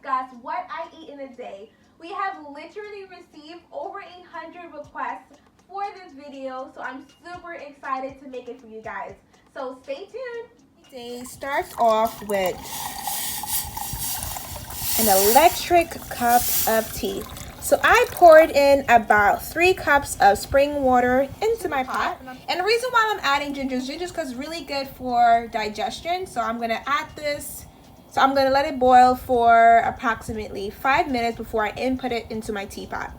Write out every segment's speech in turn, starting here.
discuss what I eat in a day. We have literally received over 800 requests for this video, so I'm super excited to make it for you guys. So stay tuned. Day starts off with an electric cup of tea. So I poured in about 3 cups of spring water into my pot. And the reason why I'm adding ginger is because it's really good for digestion. So I'm going to add this. So I'm going to let it boil for approximately 5 minutes before I input it into my teapot.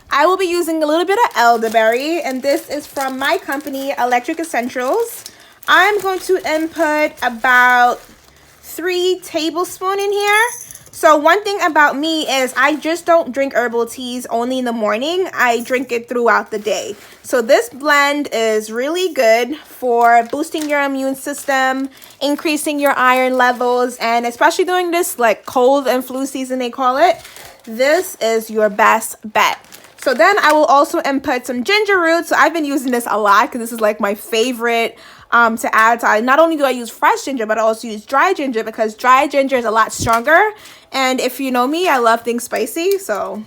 I will be using a little bit of elderberry, and this is from my company, Electric Essentials. I'm going to input about 3 tablespoons in here. So one thing about me is I just don't drink herbal teas only in the morning. I drink it throughout the day. So this blend is really good for boosting your immune system, increasing your iron levels, and especially during this like cold and flu season they call it, this is your best bet. So then I will also input some ginger root. So I've been using this a lot because this is like my favorite to add. So not only do I use fresh ginger, but I also use dry ginger because dry ginger is a lot stronger. And if you know me, I love things spicy. So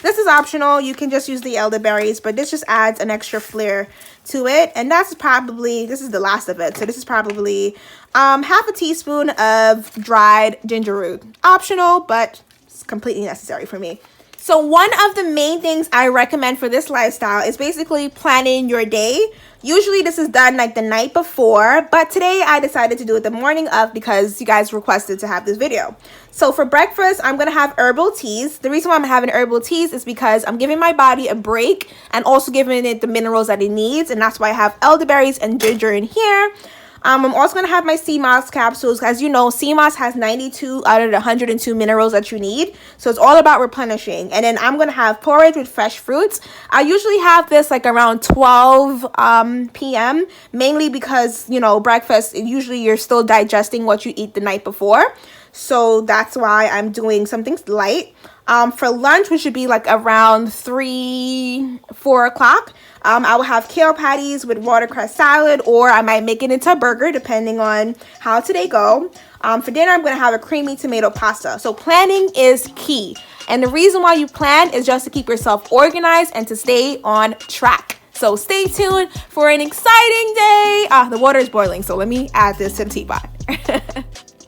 this is optional. You can just use the elderberries, but this just adds an extra flair to it. And that's probably, this is the last of it. So this is probably half a teaspoon of dried ginger root. Optional, but it's completely necessary for me. So one of the main things I recommend for this lifestyle is basically planning your day. Usually this is done like the night before, but today I decided to do it the morning of because you guys requested to have this video. So for breakfast, I'm going to have herbal teas. The reason why I'm having herbal teas is because I'm giving my body a break and also giving it the minerals that it needs. And that's why I have elderberries and ginger in here. I'm also going to have my sea moss capsules. As you know, sea moss has 92 out of the 102 minerals that you need. So it's all about replenishing. And then I'm going to have porridge with fresh fruits. I usually have this like around 12 p.m. mainly because, you know, breakfast, usually you're still digesting what you eat the night before. So that's why I'm doing something light. For lunch, which should be like around 4 o'clock. I will have kale patties with watercress salad, or I might make it into a burger depending on how today go. For dinner, I'm going to have a creamy tomato pasta. So planning is key. And the reason why you plan is just to keep yourself organized and to stay on track. So stay tuned for an exciting day. The water is boiling, so let me add this to the teapot.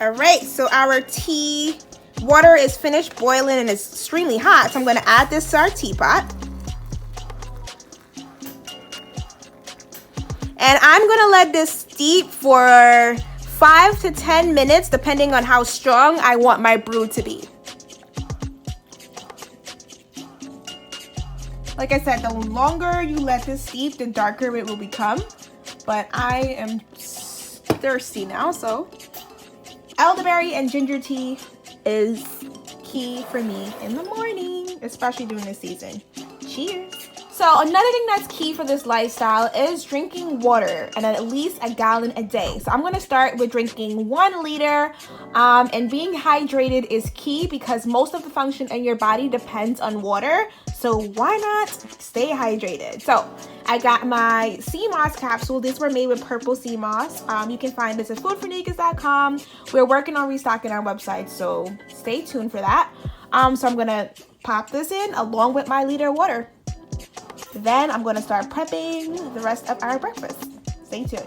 All right, so our tea water is finished boiling and it's extremely hot. So I'm going to add this to our teapot. And I'm going to let this steep for 5 to 10 minutes, depending on how strong I want my brew to be. Like I said, the longer you let this steep, the darker it will become. But I am thirsty now, so elderberry and ginger tea is key for me in the morning, especially during this season. Cheers. So another thing that's key for this lifestyle is drinking water, and at least a gallon a day. So I'm going to start with drinking 1 liter, and being hydrated is key because most of the function in your body depends on water. So why not stay hydrated? So I got my sea moss capsule. These were made with purple sea moss. You can find this at foodforniggas.com. We're working on restocking our website, so stay tuned for that. So I'm going to pop this in along with my liter of water. Then I'm going to start prepping the rest of our breakfast. Stay tuned.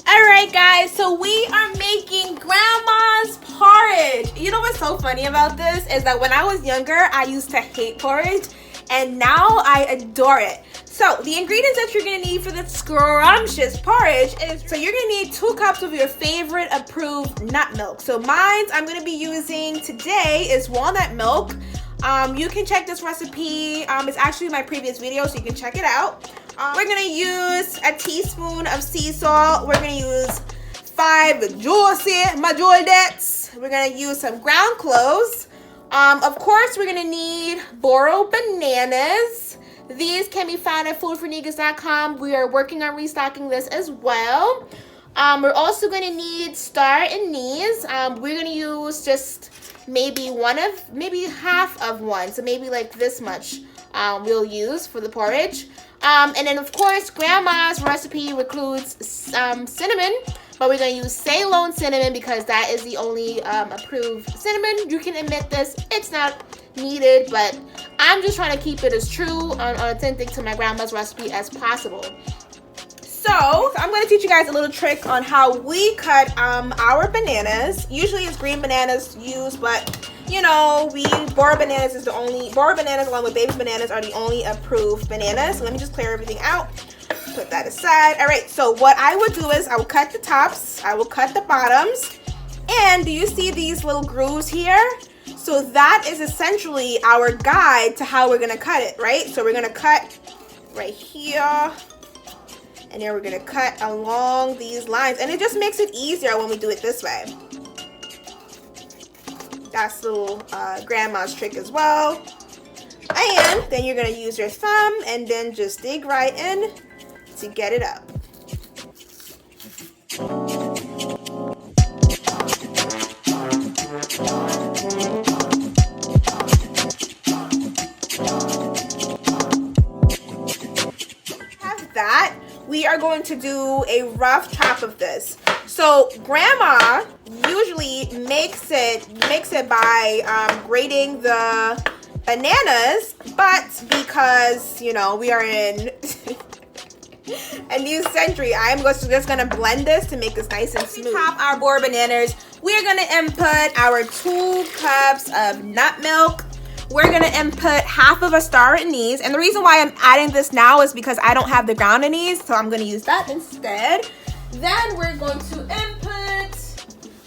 Alright guys, so we are making grandma's porridge. You know what's so funny about this is that when I was younger, I used to hate porridge, and now I adore it. So the ingredients that you're going to need for this scrumptious porridge is, so you're going to need 2 cups of your favorite approved nut milk. So mine I'm going to be using today is walnut milk. You can check this recipe. It's actually my previous video, so you can check it out. We're going to use a teaspoon of sea salt. We're going to use 5 juicy majolettes. We're going to use some ground cloves. Of course, we're going to need Burro bananas. These can be found at foodforniggas.com. We are working on restocking this as well. We're also going to need star anise. We're going to use just maybe half of one, so maybe like this much we'll use for the porridge. And then of course grandma's recipe includes cinnamon. but we're going to use Ceylon cinnamon because that is the only approved cinnamon. You can omit this. It's not needed, but I'm just trying to keep it as true and authentic to my grandma's recipe as possible. So I'm going to teach you guys a little trick on how we cut our bananas. Usually it's green bananas used, but you know, Burro bananas along with baby bananas are the only approved bananas. So let me just clear everything out. Put that aside. All right, so what I would do is I will cut the tops, I will cut the bottoms, and do you see these little grooves here? So that is essentially our guide to how we're going to cut it, right? So we're going to cut right here. And then we're going to cut along these lines. And it just makes it easier when we do it this way. That's little grandma's trick as well. And then you're going to use your thumb and then just dig right in to get it up. Have that. We are going to do a rough chop of this. So grandma usually makes it by grating the bananas, but because you know we are in a new century, I'm just gonna blend this to make this nice and smooth. Chop our Burro bananas. We are gonna input our 2 cups of nut milk. We're gonna input half of a star anise, and the reason why I'm adding this now is because I don't have the ground anise, so I'm gonna use that instead. Then we're going to input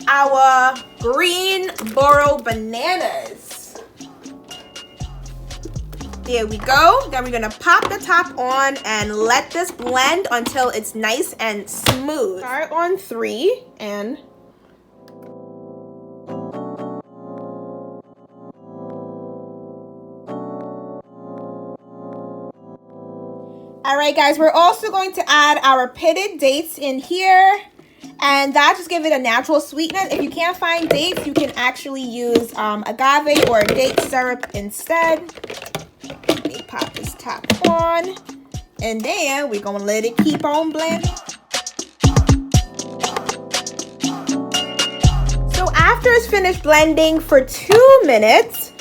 our green Burro bananas. There we go. Then we're gonna pop the top on and let this blend until it's nice and smooth. Start on 3 and all right, guys, we're also going to add our pitted dates in here, and that just gives it a natural sweetness. If you can't find dates, you can actually use agave or date syrup instead. Let me pop this top on, and then we're gonna let it keep on blending. So after it's finished blending for 2 minutes,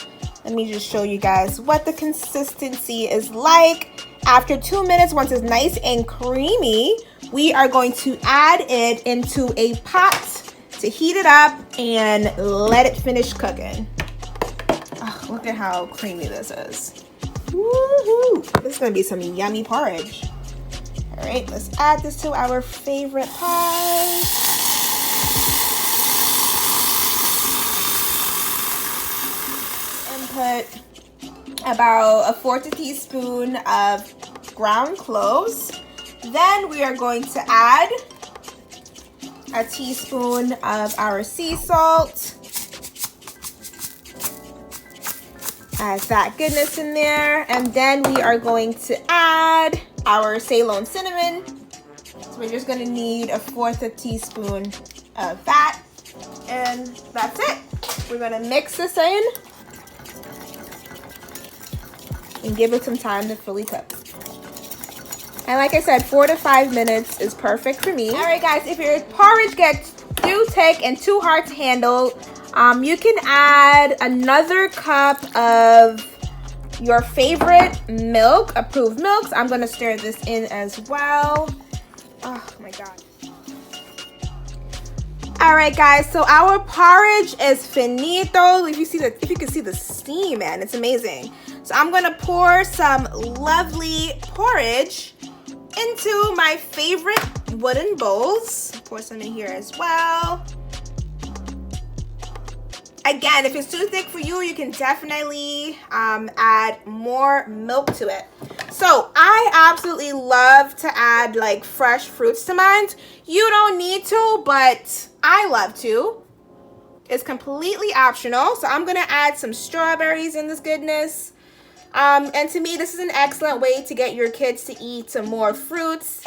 let me just show you guys what the consistency is like. After 2 minutes, once it's nice and creamy, we are going to add it into a pot to heat it up and let it finish cooking. Oh, look at how creamy this is. Woohoo! This is gonna be some yummy porridge. All right, let's add this to our favorite pot. Input about 1/4 teaspoon of ground cloves. Then we are going to add a teaspoon of our sea salt. Add that goodness in there. And then we are going to add our Ceylon cinnamon. So we're just going to need 1/4 teaspoon of that. And that's it. We're going to mix this in and give it some time to fully cook. And like I said, 4 to 5 minutes is perfect for me. All right, guys, if your porridge gets too thick and too hard to handle, you can add another cup of your favorite milk, approved milks. I'm gonna stir this in as well. Oh my God. All right, guys, so our porridge is finito. If you can see the steam, man, it's amazing. So I'm gonna pour some lovely porridge into my favorite wooden bowls. Pour some in here as well. Again, if it's too thick for you, you can definitely add more milk to it. So I absolutely love to add like fresh fruits to mine. You don't need to, but I love to. It's completely optional. So I'm gonna add some strawberries in this goodness. And to me, this is an excellent way to get your kids to eat some more fruits.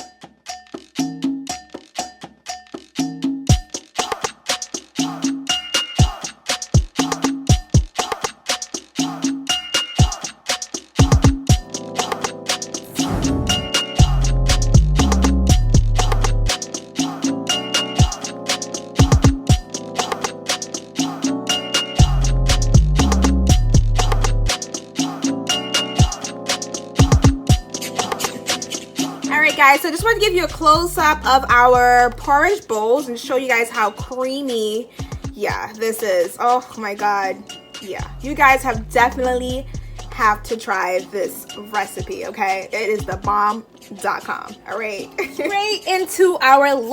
guys, so just want to give you a close-up of our porridge bowls and show you guys how creamy, yeah, this is. Oh my god, yeah. You guys definitely have to try this recipe, okay? It is thebomb.com, all right? Straight into our lunch.